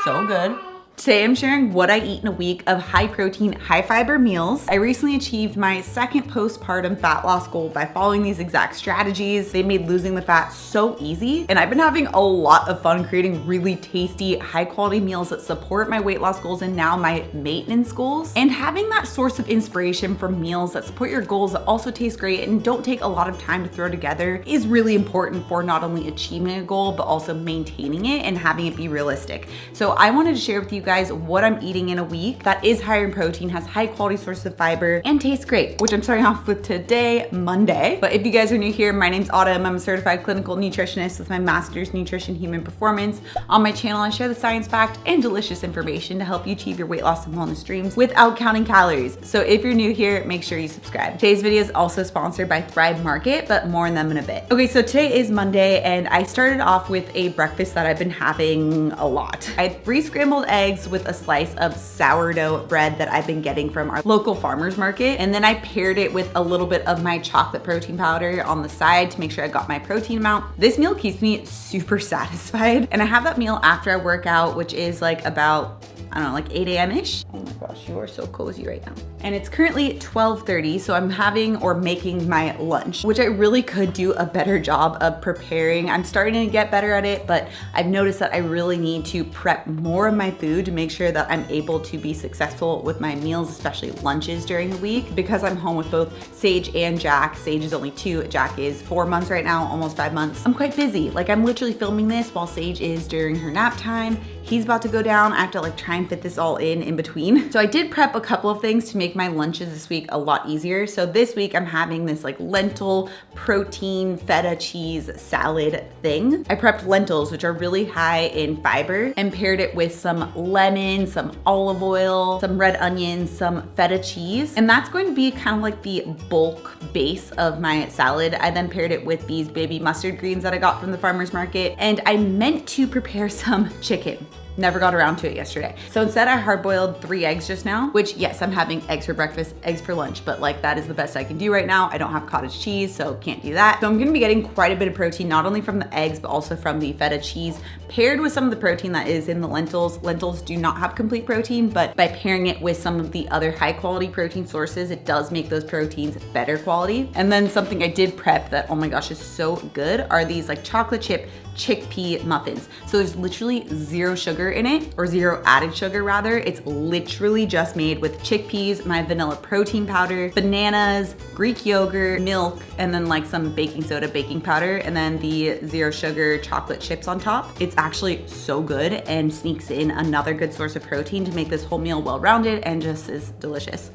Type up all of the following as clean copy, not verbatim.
so good. Today I'm sharing what I eat in a week of high protein, high fiber meals. I recently achieved my second postpartum fat loss goal by following these exact strategies. They made losing the fat so easy, and I've been having a lot of fun creating really tasty, high quality meals that support my weight loss goals and now my maintenance goals. And having that source of inspiration for meals that support your goals that also taste great and don't take a lot of time to throw together is really important for not only achieving a goal, but also maintaining it and having it be realistic. So I wanted to share with you guys what I'm eating in a week that is higher in protein, has high quality sources of fiber, and tastes great, which I'm starting off with today, Monday. But if you guys are new here, my name's Autumn. I'm a certified clinical nutritionist with my master's nutrition human performance. On my channel, I share the science-backed and delicious information to help you achieve your weight loss and wellness dreams without counting calories. So if you're new here, make sure you subscribe. Today's video is also sponsored by Thrive Market, but more on them in a bit. Okay, so today is Monday, and I started off with a breakfast that I've been having a lot. I had 3 scrambled eggs with a slice of sourdough bread that I've been getting from our local farmers market. And then I paired it with a little bit of my chocolate protein powder on the side to make sure I got my protein amount. This meal keeps me super satisfied. And I have that meal after I work out, which is like about, I don't know, like 8 a.m.-ish. Oh my gosh, you are so cozy right now. And it's currently 12:30, so I'm having or making my lunch, which I really could do a better job of preparing. I'm starting to get better at it, but I've noticed that I really need to prep more of my food to make sure that I'm able to be successful with my meals, especially lunches during the week, because I'm home with both Sage and Jack. Sage is only 2, Jack is 4 months right now, almost 5 months. I'm quite busy. Like, I'm literally filming this while Sage is during her nap time. He's about to go down. I have to like try and fit this all in between. So I did prep a couple of things to make my lunches this week a lot easier. So this week I'm having this like lentil protein feta cheese salad thing. I prepped lentils, which are really high in fiber, and paired it with some lemon, some olive oil, some red onions, some feta cheese. And that's going to be kind of like the bulk base of my salad. I then paired it with these baby mustard greens that I got from the farmer's market. And I meant to prepare some chicken. Never got around to it yesterday. So instead I hard-boiled 3 eggs just now, which yes, I'm having eggs for breakfast, eggs for lunch, but like that is the best I can do right now. I don't have cottage cheese, so can't do that. So I'm gonna be getting quite a bit of protein, not only from the eggs, but also from the feta cheese, paired with some of the protein that is in the lentils. Lentils do not have complete protein, but by pairing it with some of the other high quality protein sources, it does make those proteins better quality. And then something I did prep that, oh my gosh, is so good are these like chocolate chip chickpea muffins. So there's literally 0 sugar in it, or 0 added sugar rather. It's literally just made with chickpeas, my vanilla protein powder, bananas, Greek yogurt, milk, and then like some baking soda, baking powder, and then the 0 sugar chocolate chips on top. It's actually so good and sneaks in another good source of protein to make this whole meal well-rounded and just as delicious.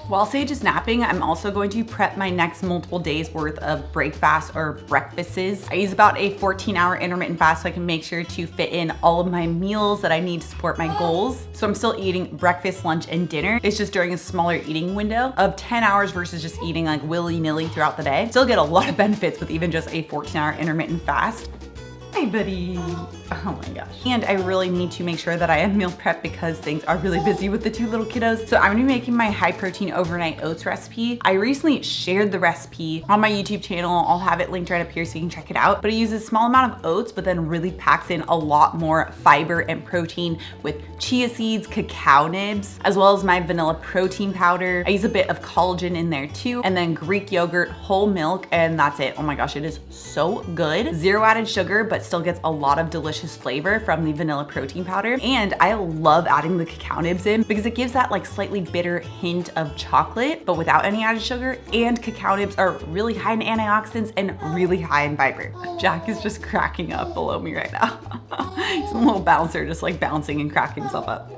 While Sage is napping, I'm also going to prep my next multiple days worth of break fast or breakfasts. I use about a 14-hour intermittent fast so I can make sure to fit in all of my meals that I need to support my goals. So I'm still eating breakfast, lunch, and dinner. It's just during a smaller eating window of 10 hours versus just eating like willy-nilly throughout the day. Still get a lot of benefits with even just a 14-hour intermittent fast. Hey buddy. Oh my gosh. And I really need to make sure that I am meal prep because things are really busy with the 2 little kiddos. So I'm gonna be making my high protein overnight oats recipe. I recently shared the recipe on my YouTube channel. I'll have it linked right up here so you can check it out. But it uses a small amount of oats, but then really packs in a lot more fiber and protein with chia seeds, cacao nibs, as well as my vanilla protein powder. I use a bit of collagen in there too, and then Greek yogurt, whole milk, and that's it. Oh my gosh, it is so good. 0 added sugar, but still gets a lot of delicious flavor from the vanilla protein powder. And I love adding the cacao nibs in because it gives that like slightly bitter hint of chocolate, but without any added sugar. And cacao nibs are really high in antioxidants and really high in fiber. Jack is just cracking up below me right now. He's a little bouncer, just like bouncing and cracking himself up.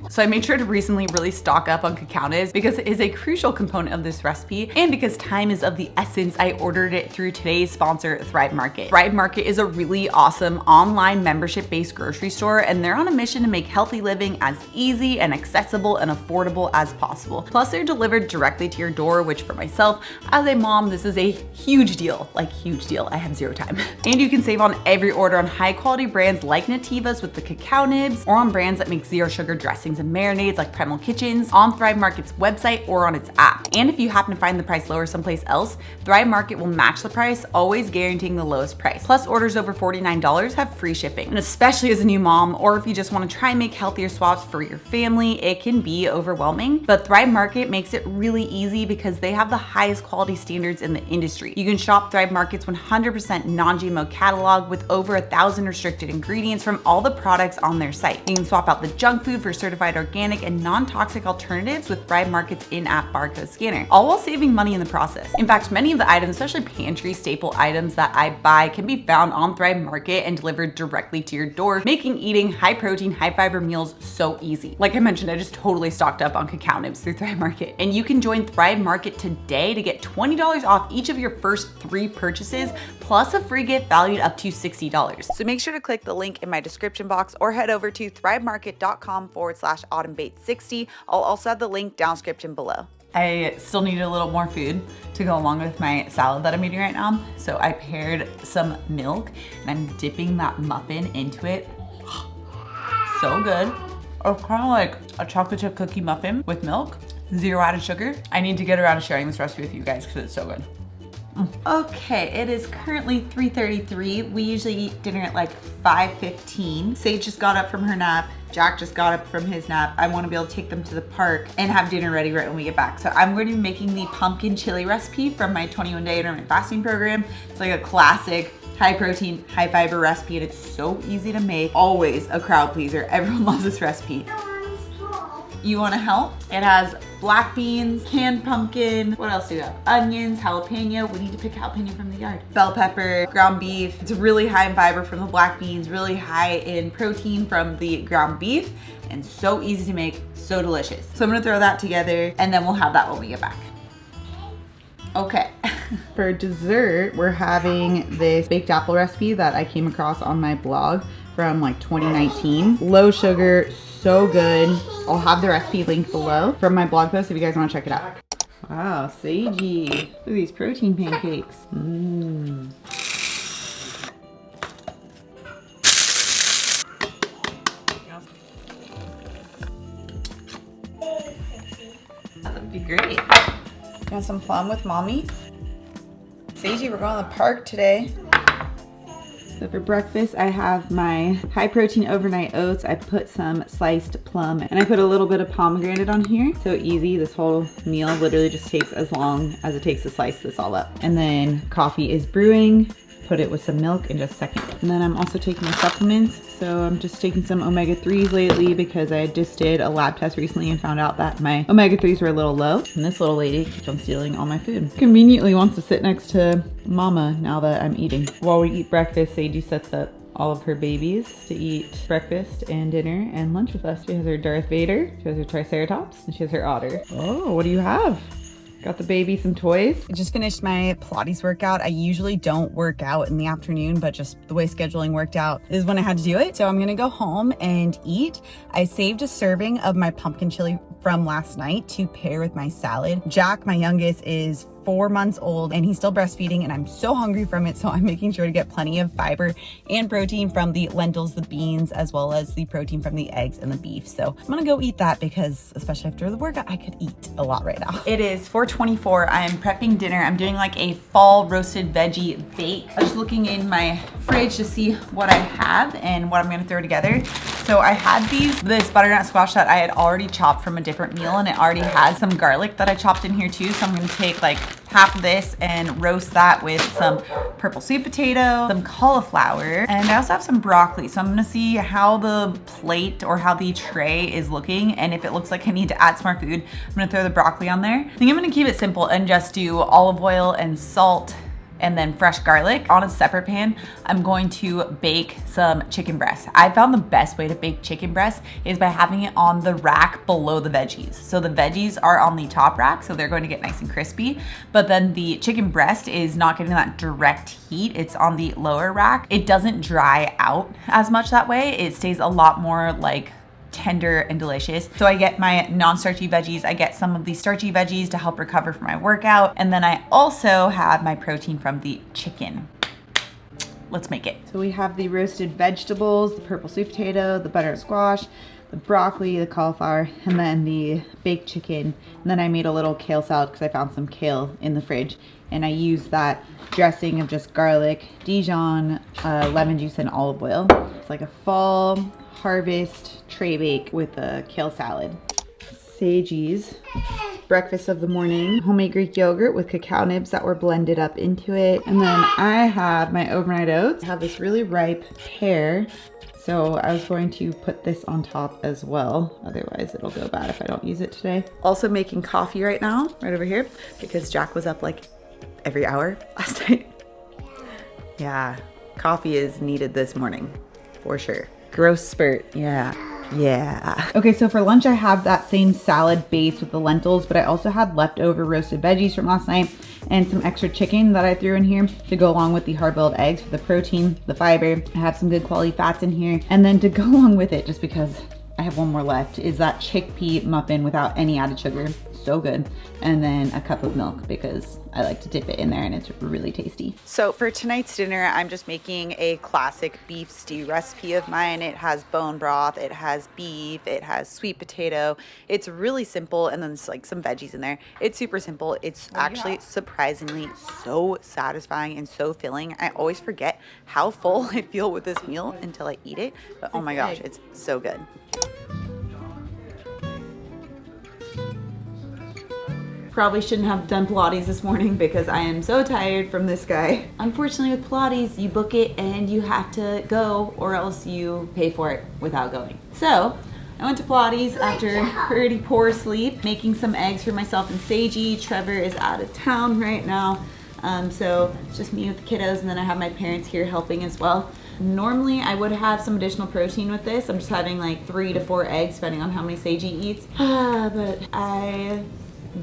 So I made sure to recently really stock up on cacao nibs because it is a crucial component of this recipe, and because time is of the essence, I ordered it through today's sponsor, Thrive Market. Thrive Market is a really awesome online membership-based grocery store, and they're on a mission to make healthy living as easy and accessible and affordable as possible. Plus, they're delivered directly to your door, which for myself, as a mom, this is a huge deal, like huge deal. I have 0 time. And you can save on every order on high quality brands like Nativa's with the cacao nibs, or on brands that make 0 sugar dressings and marinades like Primal Kitchen's on Thrive Market's website or on its app. And if you happen to find the price lower someplace else, Thrive Market will match the price, always guaranteeing the lowest price. Plus, orders over $49 $49 have free shipping. And especially as a new mom, or if you just want to try and make healthier swaps for your family, it can be overwhelming. But Thrive Market makes it really easy because they have the highest quality standards in the industry. You can shop Thrive Market's 100% non-GMO catalog with over 1,000 restricted ingredients from all the products on their site. You can swap out the junk food for certified organic and non-toxic alternatives with Thrive Market's in-app barcode scanner, all while saving money in the process. In fact, many of the items, especially pantry staple items that I buy, can be found on Thrive Market and delivered directly to your door, making eating high protein, high fiber meals so easy. Like I mentioned, I just totally stocked up on cacao nibs through Thrive Market. And you can join Thrive Market today to get $20 off each of your first 3 purchases, plus a free gift valued up to $60. So make sure to click the link in my description box or head over to thrivemarket.com/autumnbait60. I'll also have the link down description below. I still need a little more food to go along with my salad that I'm eating right now. So I paired some milk and I'm dipping that muffin into it. So good. It's kind of like a chocolate chip cookie muffin with milk, 0 added sugar. I need to get around to sharing this recipe with you guys because it's so good. Okay, it is currently 3:33. We usually eat dinner at like 5:15. Sage just got up from her nap. Jack just got up from his nap. I want to be able to take them to the park and have dinner ready right when we get back. So I'm going to be making the pumpkin chili recipe from my 21-day intermittent fasting program. It's like a classic high protein, high fiber recipe, and it's so easy to make. Always a crowd pleaser. Everyone loves this recipe. You want to help? It has black beans, canned pumpkin, what else do we have? Onions, jalapeno. We need to pick jalapeno from the yard. Bell pepper, ground beef. It's really high in fiber from the black beans, really high in protein from the ground beef, and so easy to make, so delicious. So I'm gonna throw that together and then we'll have that when we get back. Okay. For dessert, we're having this baked apple recipe that I came across on my blog from like 2019. Low sugar, so good. I'll have the recipe linked below from my blog post if you guys want to check it out. Wow, Sagey. Look at these protein pancakes. That would be great. You want some plum with mommy? Sagey, we're going to the park today. So for breakfast, I have my high protein overnight oats. I put some sliced plum and I put a little bit of pomegranate on here. So easy, this whole meal literally just takes as long as it takes to slice this all up. And then coffee is brewing. Put it with some milk in just a second. And then I'm also taking my supplements. So I'm just taking some omega-3s lately because I just did a lab test recently and found out that my omega-3s were a little low. And this little lady keeps on stealing all my food. Conveniently wants to sit next to mama now that I'm eating. While we eat breakfast, Sadie sets up all of her babies to eat breakfast and dinner and lunch with us. She has her Darth Vader, she has her Triceratops, and she has her otter. Oh, what do you have? Got the baby some toys. I just finished my Pilates workout. I usually don't work out in the afternoon, but just the way scheduling worked out is when I had to do it. So I'm gonna go home and eat. I saved a serving of my pumpkin chili from last night to pair with my salad. Jack, my youngest, is 4 months old and he's still breastfeeding and I'm so hungry from it. So I'm making sure to get plenty of fiber and protein from the lentils, the beans, as well as the protein from the eggs and the beef. So I'm gonna go eat that because especially after the workout, I could eat a lot right now. It is 4:24. I'm prepping dinner. I'm doing like a fall roasted veggie bake. I was looking in my fridge to see what I have and what I'm gonna throw together. So I had this butternut squash that I had already chopped from a different meal and it already has some garlic that I chopped in here too. So I'm gonna take like half of this and roast that with some purple sweet potato, some cauliflower, and I also have some broccoli. So I'm gonna see how the plate or how the tray is looking, and if it looks like I need to add some more food, I'm gonna throw the broccoli on there. I think I'm gonna keep it simple and just do olive oil and salt and then fresh garlic. On a separate pan, I'm going to bake some chicken breast. I found the best way to bake chicken breast is by having it on the rack below the veggies. So the veggies are on the top rack, so they're going to get nice and crispy, but then the chicken breast is not getting that direct heat. It's on the lower rack. It doesn't dry out as much that way. It stays a lot more like tender and delicious. So I get my non-starchy veggies, I get some of the starchy veggies to help recover from my workout, and then I also have my protein from the chicken. Let's make it. So we have the roasted vegetables, the purple sweet potato, the butternut squash, the broccoli, the cauliflower, and then the baked chicken. And then I made a little kale salad because I found some kale in the fridge. And I used that dressing of just garlic, Dijon, lemon juice, and olive oil. It's like a fall harvest tray bake with a kale salad. Sagey's breakfast of the morning, homemade Greek yogurt with cacao nibs that were blended up into it. And then I have my overnight oats. I have this really ripe pear. So I was going to put this on top as well. Otherwise it'll go bad if I don't use it today. Also making coffee right now, right over here, because Jack was up like every hour last night. Yeah, coffee is needed this morning for sure. Growth spurt, yeah. Okay, so for lunch I have that same salad base with the lentils, but I also had leftover roasted veggies from last night and some extra chicken that I threw in here to go along with the hard-boiled eggs for the protein, the fiber. I have some good quality fats in here. And then to go along with it, just because I have one more left, is that chickpea muffin without any added sugar. So good. And then a cup of milk because I like to dip it in there and it's really tasty. So for tonight's dinner, I'm just making a classic beef stew recipe of mine. It has bone broth, it has beef, it has sweet potato. It's really simple, and then there's like some veggies in there. It's super simple. It's actually surprisingly so satisfying and so filling. I always forget how full I feel with this meal until I eat it. But oh my gosh, it's so good. Probably shouldn't have done Pilates this morning because I am so tired from this guy. Unfortunately with Pilates, you book it and you have to go or else you pay for it without going. So I went to Pilates after pretty poor sleep, making some eggs for myself and Seiji. Trevor is out of town right now. So it's just me with the kiddos, and then I have my parents here helping as well. Normally I would have some additional protein with this. I'm just having like 3 to 4 eggs depending on how many Seiji eats. But I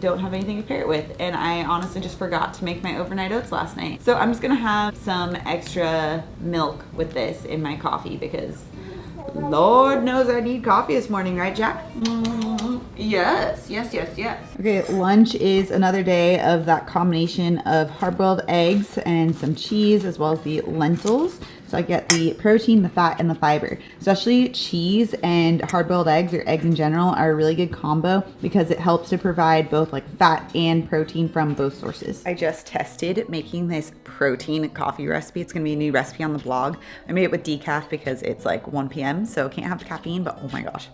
don't have anything to pair it with, and I honestly just forgot to make my overnight oats last night. So I'm just gonna have some extra milk with this in my coffee because Lord knows I need coffee this morning, right, Jack? Yes. Okay, lunch is another day of that combination of hard-boiled eggs and some cheese, as well as the lentils. So I get the protein, the fat, and the fiber. Especially cheese and hard-boiled eggs, or eggs in general, are a really good combo because it helps to provide both like fat and protein from both sources. I just tested making this protein coffee recipe. It's gonna be a new recipe on the blog. I made it with decaf because it's like 1 p.m. so can't have the caffeine, but oh my gosh,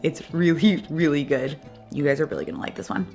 it's really, really good. You guys are really gonna like this one.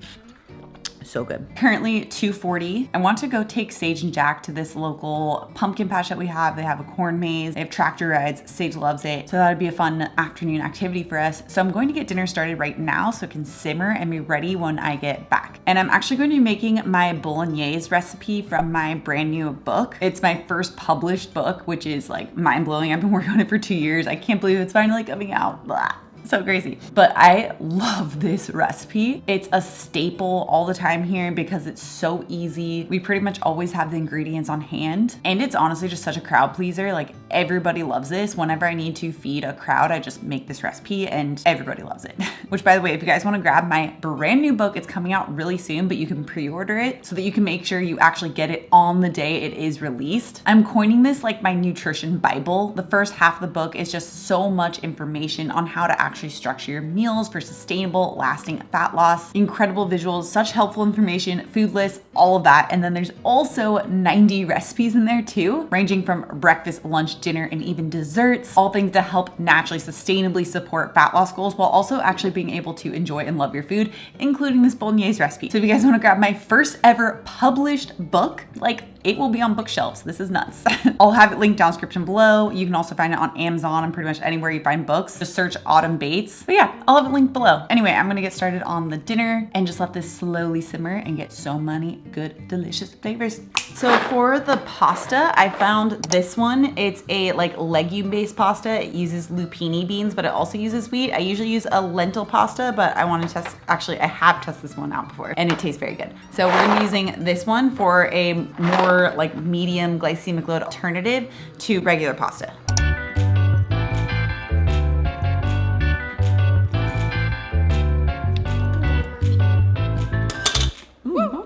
So good. Currently 2:40. I want to go take Sage and Jack to this local pumpkin patch that we have. They have a corn maze. They have tractor rides. Sage loves it. So that would be a fun afternoon activity for us. So I'm going to get dinner started right now so it can simmer and be ready when I get back. And I'm actually going to be making my bolognese recipe from my brand new book. It's my first published book, which is like mind blowing. I've been working on it for 2 years. I can't believe it's finally coming out. Blah. So crazy. But I love this recipe. It's a staple all the time here because it's so easy. We pretty much always have the ingredients on hand. And it's honestly just such a crowd pleaser. Like everybody loves this. Whenever I need to feed a crowd, I just make this recipe and everybody loves it. Which, by the way, if you guys want to grab my brand new book, it's coming out really soon, but you can pre-order it so that you can make sure you actually get it on the day it is released. I'm coining this like my nutrition Bible. The first half of the book is just so much information on how to actually structure your meals for sustainable, lasting fat loss. Incredible visuals, such helpful information, food lists, all of that. And then there's also 90 recipes in there too, ranging from breakfast, lunch, dinner, and even desserts, all things to help naturally, sustainably support fat loss goals while also actually being able to enjoy and love your food, including this bolognese recipe. So if you guys want to grab my first ever published book, like it will be on bookshelves. This is nuts. I'll have it linked down in the description below. You can also find it on Amazon and pretty much anywhere you find books. Just search Autumn Bates. But yeah, I'll have it linked below. Anyway, I'm gonna get started on the dinner and just let this slowly simmer and get so many good, delicious flavors. So for the pasta, I found this one. It's a like legume-based pasta. It uses lupini beans, but it also uses wheat. I usually use a lentil pasta, but I want to test, actually I have tested this one out before and it tastes very good. So we're gonna be using this one for a more like medium glycemic load alternative to regular pasta.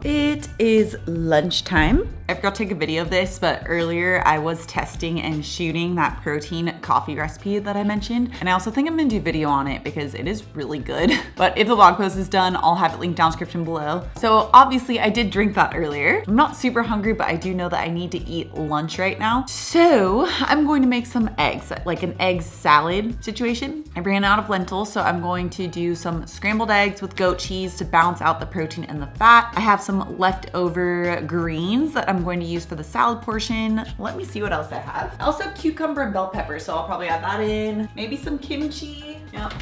It is lunchtime I forgot to take a video of this, but earlier I was testing and shooting that protein coffee recipe that I mentioned. And I also think I'm gonna do video on it because it is really good. But if the blog post is done, I'll have it linked down in the description below. So obviously I did drink that earlier. I'm not super hungry, but I do know that I need to eat lunch right now. So I'm going to make some eggs, like an egg salad situation. I ran out of lentils, so I'm going to do some scrambled eggs with goat cheese to balance out the protein and the fat. I have some leftover greens that I'm going to use for the salad portion. Let me see what else I have. I also have cucumber and bell pepper, so I'll probably add that in. Maybe some kimchi. Yep.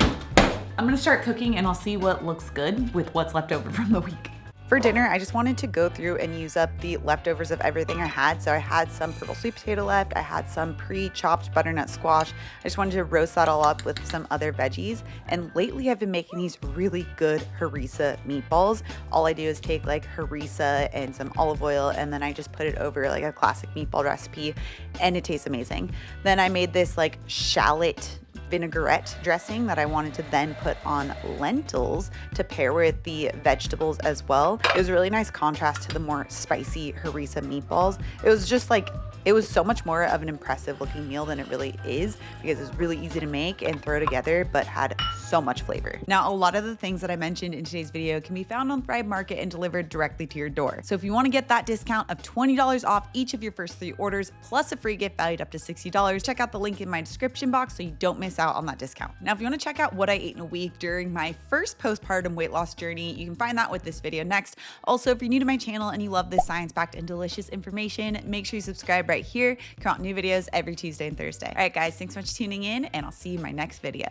I'm gonna start cooking and I'll see what looks good with what's left over from the week. For dinner, I just wanted to go through and use up the leftovers of everything I had. So I had some purple sweet potato left. I had some pre-chopped butternut squash. I just wanted to roast that all up with some other veggies. And lately I've been making these really good harissa meatballs. All I do is take like harissa and some olive oil, and then I just put it over like a classic meatball recipe, and it tastes amazing. Then I made this like shallot vinaigrette dressing that I wanted to then put on lentils to pair with the vegetables as well. It was a really nice contrast to the more spicy harissa meatballs. It was just like, it was so much more of an impressive looking meal than it really is, because it's really easy to make and throw together, but had so much flavor. Now, a lot of the things that I mentioned in today's video can be found on Thrive Market and delivered directly to your door. So if you want to get that discount of $20 off each of your first 3 orders, plus a free gift valued up to $60, check out the link in my description box so you don't miss out on that discount. Now, if you want to check out what I ate in a week during my first postpartum weight loss journey, you can find that with this video next. Also, if you're new to my channel and you love this science-backed and delicious information, make sure you subscribe right here. Come out new videos every Tuesday and Thursday. All right, guys, thanks so much for tuning in, and I'll see you in my next video.